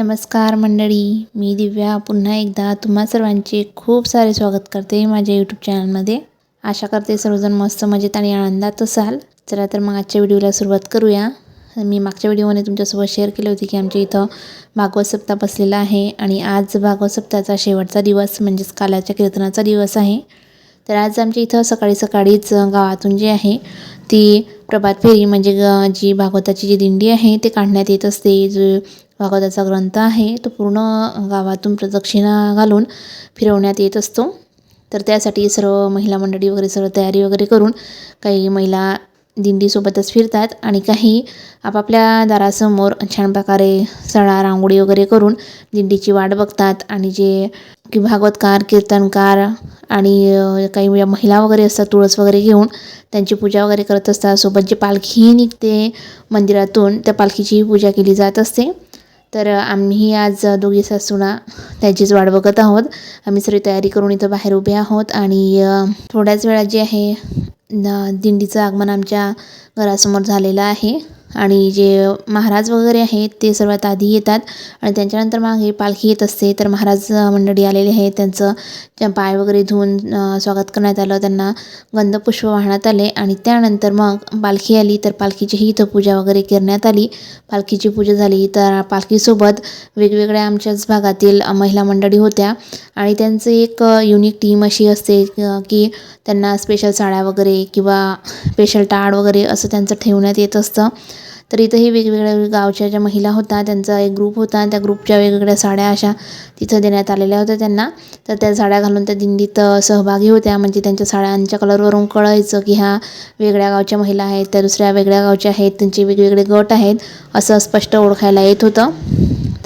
नमस्कार मंडळी, मी दिव्या पुन्हा एकदा तुम्हा सर्वांचे खूप सारे स्वागत करते माझ्या यूट्यूब चॅनलमध्ये। आशा करते सर्वजण मस्त मजेत आणि आनंदात असाल। चला तर मग आजच्या व्हिडिओला सुरुवात करूया। मी मागच्या व्हिडिओमध्ये तुमच्यासोबत शेअर केले होते की आमच्या इथं भागवत सप्ताह बसलेला आहे आणि आज भागवत सप्ताहाचा शेवटचा दिवस म्हणजेच काल्याच्या कीर्तनाचा दिवस आहे। तर आज आमच्या इथं सकाळीच गावातून जे आहे ती प्रभात फेरी म्हणजे जी भागवताची जी दिंडी आहे ते काढण्यात येत असते। जो भागवताचा ग्रंथ आहे तो पूर्ण गावातून प्रदक्षिणा घालून फिरवण्यात येत असतो। तर त्यासाठी सर्व महिला मंडळी वगैरे सर्व तयारी वगैरे करून काही महिला दिंडीसोबतच फिरतात आणि काही आपापल्या दारासमोर छान प्रकारे सडा रांगोळी वगैरे करून दिंडीची वाट बघतात। आणि जे की भागवतकार कीर्तनकार आणि काही महिला वगैरे असतात तुळस वगैरे घेऊन त्यांची पूजा वगैरे करत असतात। सोबत जी पालखी निघते मंदिरातून त्या पालखीची पूजा केली जात असते। तर आम्ही आज दोघी सासूना त्याचीच वाट बघत आहोत। आम्ही सर्व तयारी करून इथं बाहेर उभे आहोत आणि थोड्याच वेळात जे आहे दिंडीचं आगमन आमच्या घरासमोर झालेलं आहे। आणि जे महाराज वगैरे आहेत ते सर्वात आधी येतात आणि त्यांच्यानंतर मागे पालखी येत असते। तर महाराज मंडळी आलेले आहेत, त्यांचं पाय वगैरे धुवून स्वागत करण्यात आलं, त्यांना गंधपुष्प वाहण्यात आले आणि त्यानंतर मग पालखी आली तर पालखीचीही इथं पूजा वगैरे करण्यात आली। पालखीची पूजा झाली तर पालखीसोबत वेगवेगळ्या आमच्याच भागातील महिला मंडळी होत्या आणि त्यांचं एक युनिक टीम अशी असते की त्यांना स्पेशल साड्या वगैरे किंवा स्पेशल टाळ वगैरे असं त्यांचं ठेवण्यात येत असतं। तर इथंही वेगवेगळ्या गावच्या ज्या महिला होत्या त्यांचा एक ग्रुप होता, त्या ग्रुपच्या वेगवेगळ्या साड्या अशा तिथं देण्यात आलेल्या होत्या त्यांना। तर त्या साड्या घालून त्या दिंडीत सहभागी होत्या, म्हणजे त्यांच्या साड्यांच्या कलरवरून कळायचं की ह्या वेगळ्या गावच्या महिला आहेत, त्या दुसऱ्या वेगळ्या गावच्या आहेत, त्यांचे वेगवेगळे गट आहेत असं स्पष्ट ओळखायला येत होतं।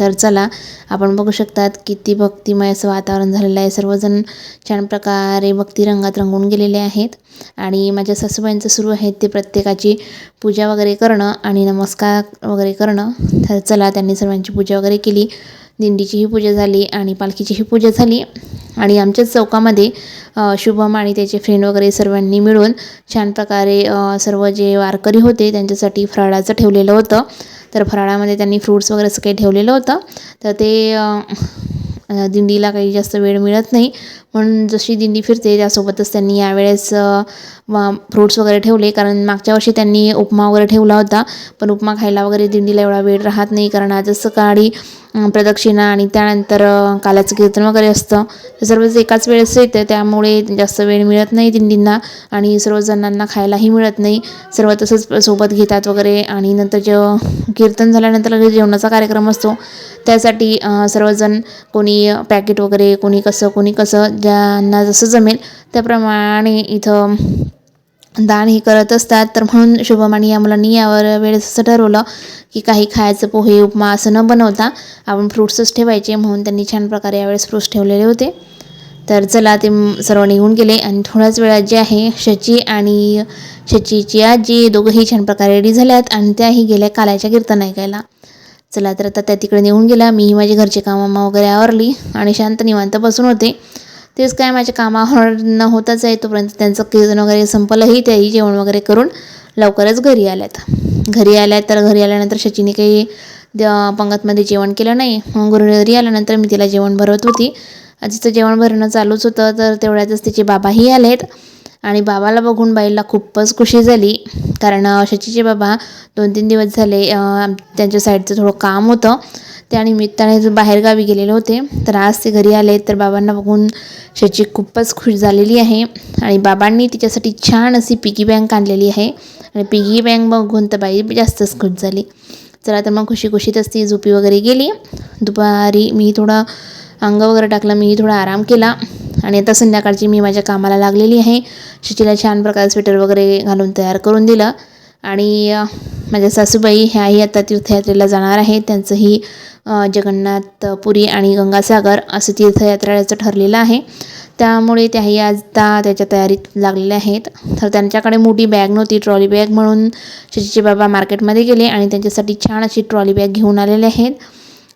तर चला आपण बघू शकतात किती भक्तिमय असं वातावरण झालेलं आहे। सर्वजण छान प्रकारे भक्ती रंगात रंगून गेलेले आहेत आणि माझ्या सासूबाईंचं सुरू आहे ते प्रत्येकाची पूजा वगैरे करणं आणि नमस्कार वगैरे करणं। तर चला त्यांनी सर्वांची पूजा वगैरे केली, दिंडीचीही पूजा झाली आणि पालखीचीही पूजा झाली आणि आमच्याच चौकामध्ये शुभम आणि त्याचे फ्रेंड वगैरे सर्वांनी मिळून छान प्रकारे सर्व जे वारकरी होते त्यांच्यासाठी फराळाचं ठेवलेलं होतं। तर फराळामध्ये त्यांनी फ्रूट्स वगैरे असं काही ठेवलेलं होतं। तर ते दिंडीला काही जास्त वेळ मिळत नाही म्हणून जशी दिंडी फिरते त्यासोबतच त्यांनी यावेळेस फ्रूट्स वगैरे ठेवले, कारण मागच्या वर्षी त्यांनी उपमा वगैरे ठेवला होता पण उपमा खायला वगैरे दिंडीला एवढा वेळ राहत नाही, कारण आजच सकाळी प्रदक्षिणा आणि त्यानंतर काल्याचं कीर्तन वगैरे असतं। तर सर्वच एकाच वेळेस येतं त्यामुळे जास्त वेळ मिळत नाही दिंडींना आणि सर्वजणांना खायलाही मिळत नाही। सर्व तसंच सोबत घेतात वगैरे आणि नंतर कीर्तन झाल्यानंतर लगेच जेवणाचा कार्यक्रम असतो। त्यासाठी सर्वजण कोणी पॅकेट वगैरे कोणी कसं ज्यांना जसं जमेल त्याप्रमाणे इथं दान ही करत असतात। तर म्हणून शुभम आणि या मुलांनी यावर वेळेस असं ठरवलं की काही खायचं पोहे उपमा असं न बनवता आपण फ्रूट्सच ठेवायचे, म्हणून त्यांनी छान प्रकारे यावेळेस फ्रूट्स ठेवलेले होते। तर चला ते सर्व निघून गेले आणि थोड्याच वेळात जे आहे शची आणि शचीची आजी दोघंही छान प्रकारे रेडी झाल्यात आणि त्याही गेल्या काल्याच्या कीर्तन ऐकायला। चला तर आता त्या तिकडे निघून गेला, मीही माझी घरची कामं वगैरे आवरली आणि शांत निवांत बसून होते। तेच काय माझ्या कामावर न होताच आहे तोपर्यंत त्यांचं कीर्तन वगैरे संपलंही, त्याही जेवण वगैरे करून लवकरच घरी आल्यात। तर घरी आल्यानंतर शचीने काही पंगतमध्ये जेवण केलं नाही, मग घरी आल्यानंतर मी तिला जेवण भरवत होती। तिचं जेवण भरणं चालूच होतं तर तेवढ्यातच तिचे बाबाही आलेत आणि बाबाला बघून बाईला खूपच खुशी झाली, कारण शचीचे बाबा 2-3 दिवस झाले त्यांच्या साईडचं थोडं काम होतं त्यानिमित्ताने बाहेरगावी गेलेले होते। तर आज ते घरी आले तर बाबांना बघून शची खूपच खुश झालेली आहे आणि बाबांनी तिच्यासाठी छान अशी पिगी बँक आणलेली आहे आणि पिगी बँक बघून तर बाई जास्तच खुश झाली। चला तर मग खुशीतच ती झोपी वगैरे गेली। दुपारी मी थोडं अंग वगैरे टाकलं, मी थोडा आराम केला आणि आता संध्याकाळची मी माझ्या कामाला लागलेली आहे। शचीला छान प्रकारे स्वेटर वगैरे घालून तयार करून दिलं आणि माझ्या सासूबाई ह्याही आता तीर्थयात्रेला जाणार आहेत। त्यांचंही जगन्नाथपुरी आणि गंगासागर असं तीर्थयात्रेचं ठरलेलं आहे, त्यामुळे त्याही आज त्याच्या तयारीत लागलेल्या आहेत। तर त्यांच्याकडे मोठी बॅग नव्हती, ट्रॉली बॅग, म्हणून शचीचे बाबा मार्केटमध्ये गेले आणि त्यांच्यासाठी छान अशी ट्रॉली बॅग घेऊन आलेले आहेत।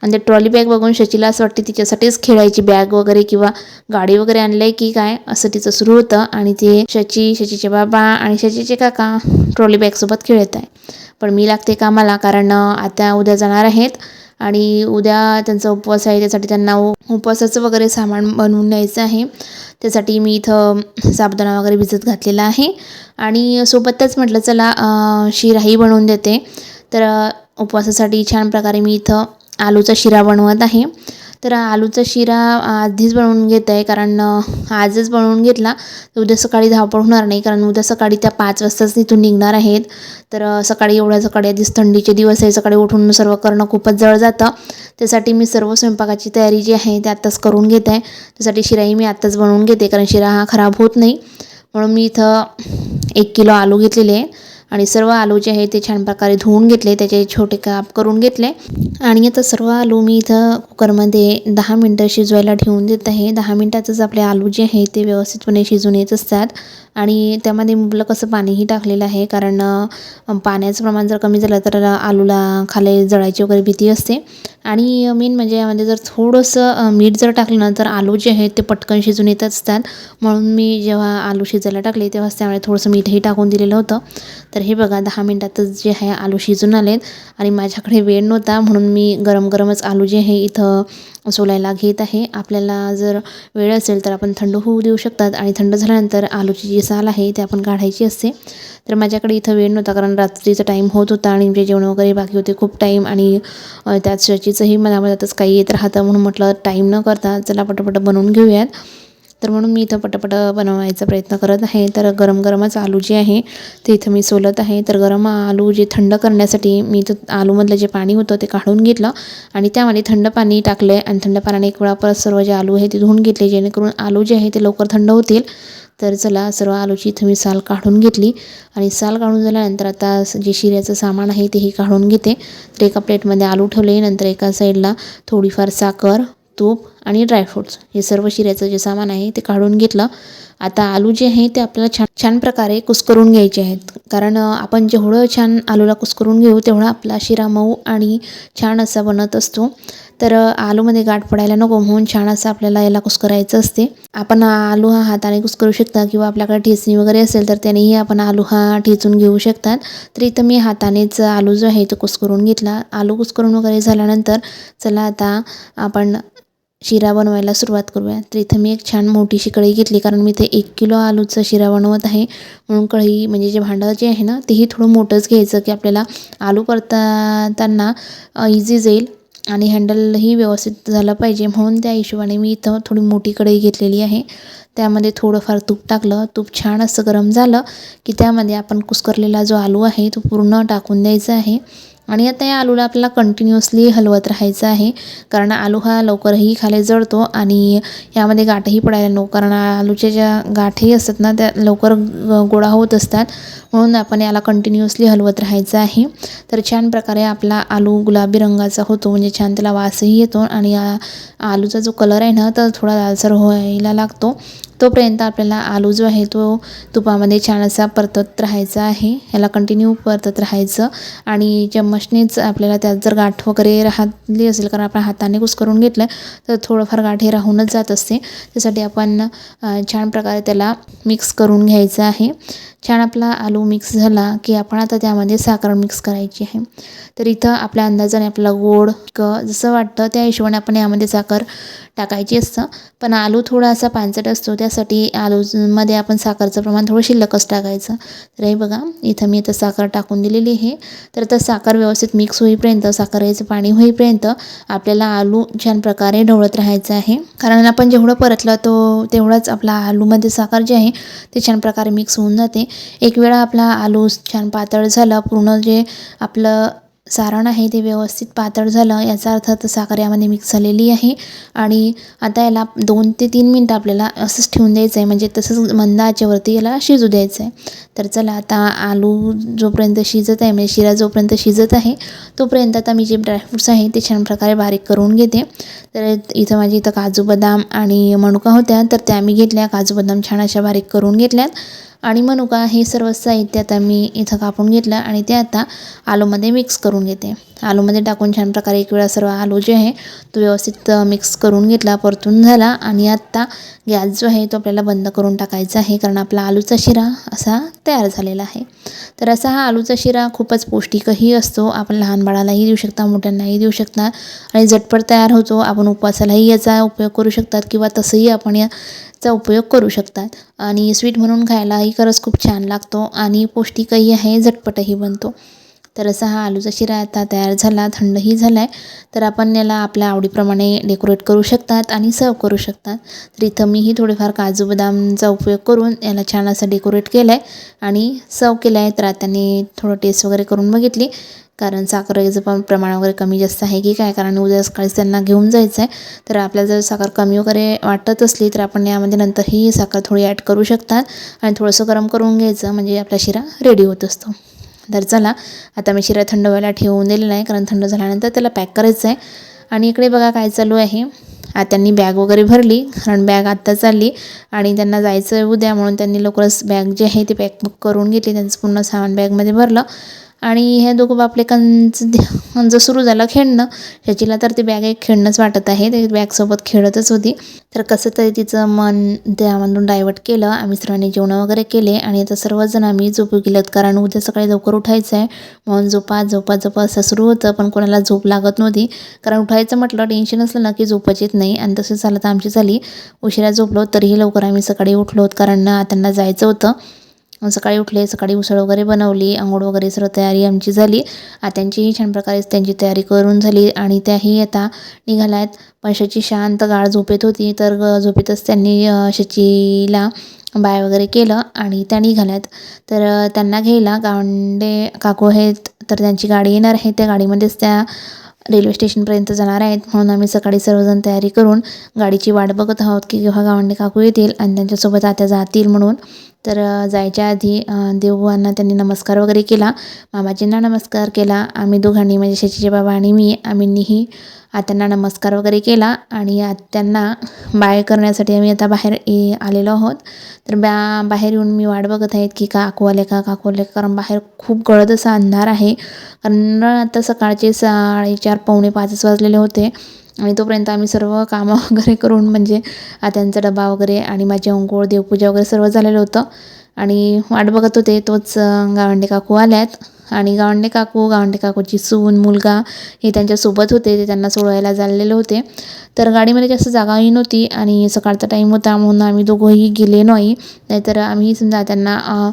आणि ते ट्रॉली बॅग बघून शचीला असं वाटते तिच्यासाठीच खेळायची बॅग वगैरे किंवा गाडी वगैरे आणलं आहे की काय असं तिचं सुरू होतं आणि ते शचीचे बाबा आणि शचीचे काका ट्रॉली बॅगसोबत खेळत आहे। पण मी लागते कामाला, कारण आता उद्या जाणार आहेत आणि उद्या त्यांचा उपवास आहे, त्यासाठी त्यांना उपवासाचं वगैरे सामान बनवून न्यायचं आहे. त्यासाठी मी इथं साबुदाणा वगैरे भिजत घातलेला आहे आणि सोबतच म्हटलं चला शिराही बनवून देते. तर उपवासासाठी छान प्रकारे मी इथं आलूचा शिरा बनवत आहे. तर आलूचा शिरा आधीच बनवून घेत आहे, कारण आजच बनवून घेतला तर उद्या सकाळी धावपळ होणार नाही, कारण उद्या सकाळी त्या 5 वाजताच तिथून निघणार आहेत. तर सकाळी एवढ्या सकाळी आधीच थंडीचे दिवस आहे, सकाळी उठून सर्व करणं खूपच जड जातं. त्यासाठी मी सर्व स्वयंपाकाची तयारी जी आहे ती आत्ताच करून घेत आहे. त्यासाठी शिराही मी आत्ताच बनवून घेते, कारण शिरा हा खराब होत नाही. म्हणून मी इथं 1 किलो आलू घेतलेले आहे आणि सर्व आलू जे आहे ते छान प्रकारे धुवून घेतले, त्याचे छोटे काप करून घेतले आणि आता सर्व आलू मी इथं कुकरमध्ये 10 मिनटं शिजवायला ठेवून देत आहे. 10 मिनटातच आपले आलू जे आहे ते व्यवस्थितपणे शिजून येत असतात आणि त्यामध्ये मुबलक असं पाणीही टाकलेलं आहे, कारण पाण्याचं प्रमाण जर कमी झालं तर आलूला खाली जळायची वगैरे भीती असते. आणि मेन म्हणजे यामध्ये जर थोडंसं मीठ जर टाकलं ना तर आलू जे आहेत ते पटकन शिजून येत असतात. म्हणून मी जेव्हा आलू शिजायला टाकले तेव्हाच त्यामुळे थोडंसं मीठही टाकून दिलेलं होतं. तर हे बघा 10 मिनटातच जे आहे आलू शिजून आलेत आणि माझ्याकडे वेळ नव्हता, म्हणून मी गरम गरमच आलू जे आहे इथं सोलायला घेत आहे. आपल्याला जर वेळ असेल तर आपण थंड होऊ देऊ शकतात आणि थंड झाल्यानंतर आलूची जी साल आहे ते आपण काढायची असते. तर माझ्याकडे इथं वेळ नव्हता, कारण रात्रीचा टाईम होत होता आणि म्हणजे जेवण वगैरे बाकी होते खूप टाईम आणि त्यात शचीचंही मनामधातच काही येत राहतं, म्हणून म्हटलं टाईम न करता चला पटापट बनवून घेऊयात. तर म्हणून मी इथं पटापट बनवायचा प्रयत्न करत आहे. तर गरम गरमच आलू जे आहे ते इथं मी सोलत आहे. तर गरम आलू जे थंड करण्यासाठी मी इथं आलूमधलं जे पाणी होतं ते काढून घेतलं आणि त्यामध्ये थंड पाणी टाकलं आणि थंड पाण्याने एक वेळा परत सर्व जे आलू आहे ते धुवून घेतले, जेणेकरून आलू जे आहे ते लवकर थंड होतील. तर चला सर्व आलूची इथं मी साल काढून घेतली आणि साल काढून झाल्यानंतर आता जे शिऱ्याचं सामान आहे तेही काढून घेते. तर एका प्लेटमध्ये आलू ठेवले, नंतर एका साईडला थोडीफार साखर, तूप आणि ड्रायफ्रूट्स हे सर्व शिऱ्याचं जे सामान आहे ते काढून घेतलं. आता आलू जे आहे ते आपल्याला छान प्रकारे कुस्करून घ्यायचे आहेत, कारण आपण जेवढं छान आलूला कुस्करून घेऊ तेवढा आपला शिरा मऊ आणि छान असा बनत असतो. तर आलूमध्ये गाठ पडायला नको म्हणून छान असं आपल्याला याला कुस्करायचं असते. आपण आलू हा हाताने कुस्करू शकता किंवा आपल्याकडे ठेचणी वगैरे असेल तर त्यानेही आपण आलू हा ठेचून घेऊ शकतात. तर इथं मी हातानेच आलू जो आहे तो कुस्करून घेतला. आलू कुस्करून वगैरे झाल्यानंतर चला आता आपण शिरा बनवायला सुरुवात करूया. तर इथं मी एक छान मोठीशी कढई घेतली, कारण मी इथे 1 किलो आलूचा शिरा बनवत आहे, म्हणून कढई म्हणजे जे भांडं जे आहे ना तेही थोडं मोठंच घ्यायचं की आपल्याला आलू परतताना इझी जाईल आणि हँडलही व्यवस्थित झालं पाहिजे. म्हणून त्या हिशोबाने मी इथं थोडी मोठी कढई घेतलेली आहे. त्यामध्ये थोडंफार तूप टाकलं. तूप छान असं गरम झालं की त्यामध्ये आपण कुस्करलेला जो आलू आहे तो पूर्ण टाकून द्यायचा आहे आणि आता या आलूला आपल्याला कंटिन्युअसली हलवत राहायचं आहे, कारण आलू हा लवकरही खाली जळतो आणि यामध्ये गाठही पडायला नको, कारण आलूच्या ज्या गाठही असतात ना त्या लवकर गोळा होत असतात. म्हणून आपण याला कंटिन्युअसली हलवत राहायचं आहे. तर छान प्रकारे आपला आलू गुलाबी रंगाचा होतो, म्हणजे छान त्याला वासही येतो आणि आलूचा जो कलर आहे ना तर थोडा लालसर व्हायला लागतो. तोपर्यंत आपल्याला आलू जो आहे तो तुपामध्ये छान असा परतत राहायचा आहे. याला कंटिन्यू परतत राहायचं आणि चम्मचनेच आपल्याला त्यात जर गाठ वगैरे राहिली असेल, कारण आपण हाताने कुस्करून घेतलं तर थोडंफार गाठ हे राहूनच जात असते. त्यासाठी आपण छान प्रकारे त्याला मिक्स करून घ्यायचं आहे. छान आपला आलू मिक्स झाला की आपण आता त्यामध्ये साखर मिक्स करायची आहे. तर इथं आपल्या अंदाजाने आपल्याला गोड जसं वाटतं त्या हिशोबाने आपण यामध्ये साखर टाकायची असतं, पण आलू थोडासा पांचट असतो त्यासाठी आलूमध्ये आपण साखरचं प्रमाण थोडं शिल्लकच टाकायचं. तर हे बघा इथं मी आता साखर टाकून दिलेली आहे. तर आता साखर व्यवस्थित मिक्स होईपर्यंत, साखरेचं पाणी होईपर्यंत आपल्याला आलू छान प्रकारे ढवळत राहायचं आहे, कारण आपण जेवढं परतलं तेवढंच आपला आलूमध्ये साखर जी आहे ते छान प्रकारे मिक्स होऊन जाते. एक वेळा आपला आलू छान पातळ झाला, पूर्ण जे आपलं सारण आहे ते व्यवस्थित पातळ झालं याचा अर्थ तर साखर यामध्ये मिक्स झालेली आहे आणि आता याला 2 ते 3 मिनटं आपल्याला असंच ठेवून द्यायचं आहे, म्हणजे तसंच मंद आचेवरती याला शिजू द्यायचं आहे. तर चला आता आलू जोपर्यंत शिजत आहे, म्हणजे शिरा जोपर्यंत शिजत आहे तोपर्यंत आता मी जे ड्रायफ्रूट्स आहे ते छान प्रकारे बारीक करून घेते. तर इथं काजू बदाम आणि मनुका होत्या, तर त्या मी घेतल्या. काजू बदाम छान अशा बारीक करून घेतल्यात आणि मनुका हे सर्व साहित्य आता मी इथं कापून घेतलं आणि ते आता आलूमध्ये मिक्स करून घेते। आलूमध्ये टाकून छान प्रकारे एक वेळा सर्व आलू जे आहे तो व्यवस्थित मिक्स करून घेतला, परतून झाला आणि आता गॅस जो आहे तो आपल्याला बंद करून टाकायचा आहे, कारण आपला आलूचा शिरा असा तयार झालेला आहे। तर असा हा आलूचा शिरा खूपच पौष्टिकही असतो, आपण लहान बाळालाही देऊ शकता, मोठ्यांनाही देऊ शकता आणि झटपट तयार होतो। आपण उपवासालाही याचा उपयोग करू शकतात किंवा तसंही आपण याचा उपयोग करू शकतात आणि स्वीट म्हणून खायलाही खरंच खूप छान लागतो आणि पौष्टिकही आहे, झटपटही बनतो। तर असा हा आलूचा शिरा आता तयार झाला, थंडही झाला आहे, तर आपण याला आपल्या आवडीप्रमाणे डेकोरेट करू शकतात आणि सर्व करू शकतात। तर इथं मीही थोडेफार काजू बदामचा उपयोग करून याला छान असं डेकोरेट केलं आहे आणि सर्व केलं आहे। तर आता मी थोडं टेस्ट वगैरे करून बघितली, कारण साखरेचं प्रमाण वगैरे कमी जास्त आहे की काय, कारण उद्या सकाळीच त्यांना घेऊन जायचं आहे। तर आपल्याला जर साखर कमी वगैरे वाटत असली तर आपण यामध्ये नंतरही साखर थोडी ॲड करू शकतात आणि थोडंसं गरम करून घ्यायचं, म्हणजे आपला शिरा रेडी होत असतो। तर चला आता मी शिरा थंड व्हायला ठेवून दिलेला आहे, कारण थंड झाल्यानंतर त्याला पॅक करायचं आहे। आणि इकडे बघा काय चालू आहे, त्यांनी बॅग वगैरे भरली, कारण बॅग आत्ता चालली आणि त्यांना जायचं आहे उद्या, म्हणून त्यांनी लवकरच बॅग जे आहे ते पॅक करून घेतली, त्यांचं पूर्ण सामान बॅगमध्ये भरलं। आणि हे दोघं बापलेकांचं सुरू झालं खेळणं। शचीला तर ते बॅग एक खेळणंच वाटत आहे, ते बॅगसोबत खेळतच होती। तर कसं तरी तिचं मन त्यामधून डायवर्ट केलं, आम्ही सर्वांनी जेवण वगैरे केले आणि आता सर्वजण आम्ही झोपू गेलोत, कारण उद्या सकाळी लवकर उठायचं आहे, म्हणून झोपा झोपा झोपा असं सुरू होतं, पण कोणाला झोप लागत नव्हती, कारण उठायचं म्हटलं टेन्शन असलं ना की झोपच येत नाही। आणि तसं झालं तर आमची झाली, उशिरा झोपलो तरीही लवकर आम्ही सकाळी उठलोत, कारण त्यांना जायचं होतं। सकाळी उठले, सकाळी उसळ वगैरे बनवली, अंघोळ वगैरे सर्व तयारी आमची झाली। त्यांचीही छान प्रकारे त्यांची तयारी करून झाली आणि त्याही आता निघाल्या आहेत। पण शची शांत गाढ झोपेत होती, तर झोपेतच त्यांनी शचीला बाय वगैरे केलं आणि त्या निघाल्यात। तर त्यांना घ्यायला गावंडे काकू आहेत, तर त्यांची गाडी येणार आहे, त्या गाडीमध्येच त्या रेल्वे स्टेशनपर्यंत जाणार आहेत, म्हणून आम्ही सकाळी सर्वजण तयारी करून गाडीची वाट बघत आहोत की केव्हा गावंडे काकू येतील आणि त्यांच्यासोबत आत्या जातील म्हणून। तर जायच्या आधी देवबांना त्यांनी नमस्कार वगैरे केला, मामाजींना नमस्कार केला, आम्ही दोघांनी म्हणजे शचीचे बाबा आणि मी, आम्हीही आत्यांना नमस्कार वगैरे केला आणि आत्यांना बाय करण्यासाठी आम्ही आता बाहेर आलेलो आहोत। तर बाहेर येऊन मी वाट बघत आहेत की काकू आले का, काकू आले का, कारण बाहेर खूप गडद असा अंधार आहे, कारण आता सकाळचे 4:30 पावणे 5 वाजलेले होते आणि तोपर्यंत आम्ही सर्व कामं वगैरे करून, म्हणजे त्यांचा डबा वगैरे आणि माझी अंघोळ देवपूजा वगैरे सर्व झालेलं होतं आणि वाट बघत होते, तोच गावंडे काकू आल्यात। आणि गावंडे काकूची सून मुलगा हे त्यांच्यासोबत होते, ते त्यांना सोडवायला चाललेले होते। तर गाडीमध्ये जास्त जागाही नव्हती आणि सकाळचा टाईम होता, म्हणून आम्ही दोघंही गेले नाही, नाहीतर आम्ही समजा त्यांना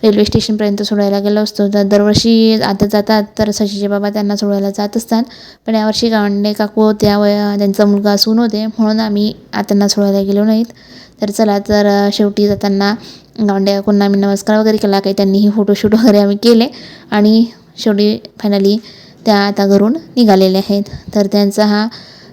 रेल्वे स्टेशनपर्यंत सोडायला गेलो असतो। तर दरवर्षी आता जातात, तर शचीचे बाबा त्यांना सोडायला जात असतात, पण यावर्षी गावंडे काकू त्यांचा मुलगा सून होते, म्हणून आम्ही त्यांना सोडायला गेलो नाहीत। तर चला, तर शेवटी जाताना गावंडे काकूंना आम्ही नमस्कार वगैरे केला, काही त्यांनीही फोटोशूट वगैरे आम्ही केले आणि शेवटी फायनली त्या आता घरून निघालेल्या आहेत। तर त्यांचा हा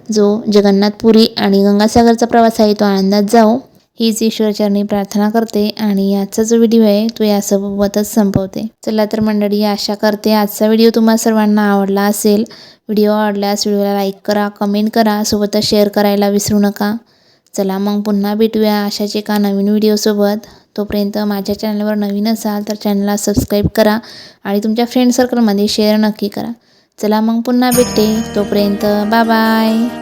जो जगन्नाथपुरी आणि गंगासागरचा प्रवास आहे तो आनंदात जाओ हीच ईश्वरचरणी प्रार्थना करते आणि आजचा जो व्हिडिओ आहे तो यासोबतच संपवते। चला तर मंडळी, आशा करते आजचा व्हिडिओ तुम्हा सर्वांना आवडला असेल। व्हिडिओ आवडल्यास व्हिडिओला लाईक करा, कमेंट करा, सोबतच शेअर करायला विसरू नका। चला मग पुन्हा भेटूया अशाच एका नवीन व्हिडिओसोबत। तोपर्यंत माझ्या चॅनलवर नवीन असाल तर चॅनलला सबस्क्राईब करा आणि तुमच्या फ्रेंड सर्कलमध्ये शेअर नक्की करा। चला मग पुन्हा भेटते, तोपर्यंत बाय बाय।